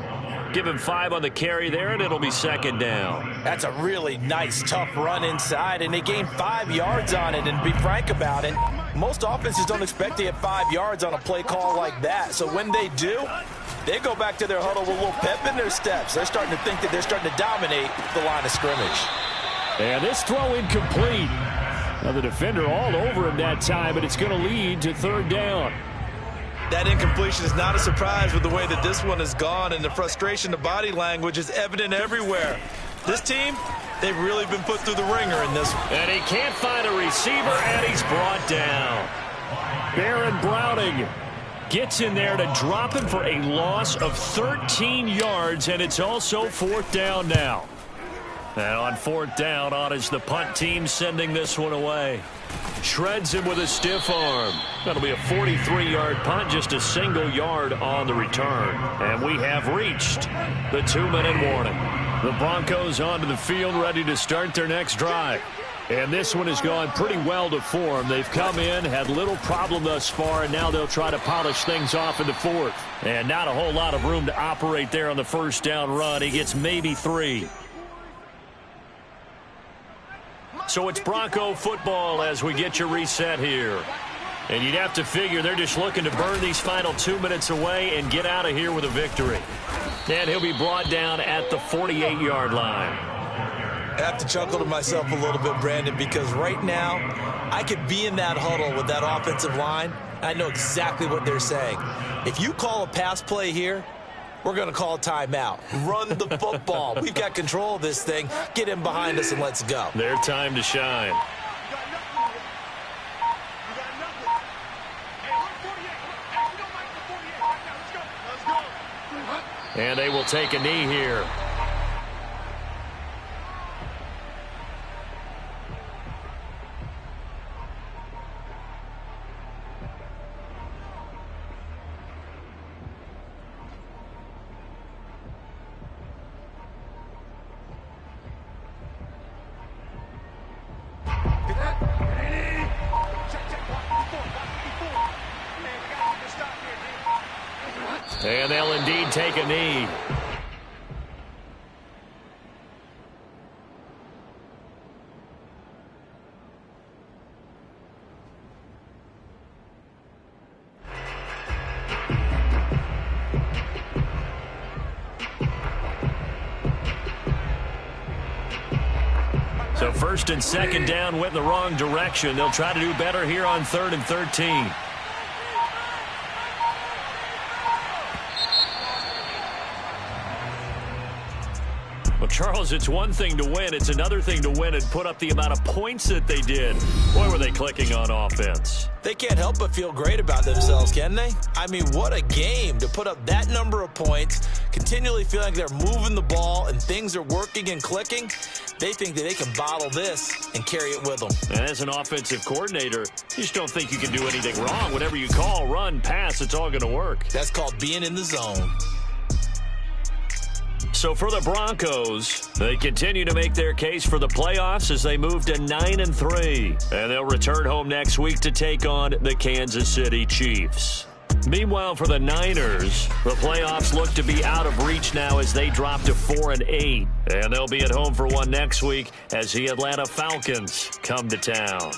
Give him 5 on the carry there, and it'll be 2nd down. That's a really nice, tough run inside, and they gained 5 yards on it. And to be frank about it, most offenses don't expect to get 5 yards on a play call like that. So when they do, they go back to their huddle with a little pep in their steps. They're starting to think that they're starting to dominate the line of scrimmage. And this throw incomplete. Now the defender all over him that time, but it's going to lead to 3rd down. That incompletion is not a surprise with the way that this one has gone, and the frustration, the body language is evident everywhere. This team, they've really been put through the ringer in this one. And he can't find a receiver, and he's brought down. Baron Browning gets in there to drop him for a loss of 13 yards, and it's also 4th down now. And on 4th down, on is the punt team sending this one away. Shreds him with a stiff arm. That'll be a 43-yard punt, just a single yard on the return. And we have reached the 2-minute warning. The Broncos onto the field, ready to start their next drive. And this one has gone pretty well to form. They've come in, had little problem thus far, and now they'll try to polish things off in the 4th. And not a whole lot of room to operate there on the 1st down run. He gets maybe 3. So it's Bronco football as we get you reset here. And you'd have to figure they're just looking to burn these final 2 minutes away and get out of here with a victory. And he'll be brought down at the 48-yard line. I have to chuckle to myself a little bit, Brandon, because right now I could be in that huddle with that offensive line. I know exactly what they're saying. If you call a pass play here, we're going to call a timeout. Run the football. We've got control of this thing. Get in behind us and let's go. Their time to shine. And they will take a knee here. And they'll indeed take a knee. So 1st and 2nd down went in the wrong direction. They'll try to do better here on 3rd and 13. Well, Charles, it's one thing to win. It's another thing to win and put up the amount of points that they did. Boy, were they clicking on offense. They can't help but feel great about themselves, can they? I mean, what a game to put up that number of points, continually feeling like they're moving the ball and things are working and clicking. They think that they can bottle this and carry it with them. And as an offensive coordinator, you just don't think you can do anything wrong. Whatever you call, run, pass, it's all going to work. That's called being in the zone. So for the Broncos, they continue to make their case for the playoffs as they move to 9-3. And they'll return home next week to take on the Kansas City Chiefs. Meanwhile, for the Niners, the playoffs look to be out of reach now as they drop to 4-8. And they'll be at home for one next week as the Atlanta Falcons come to town.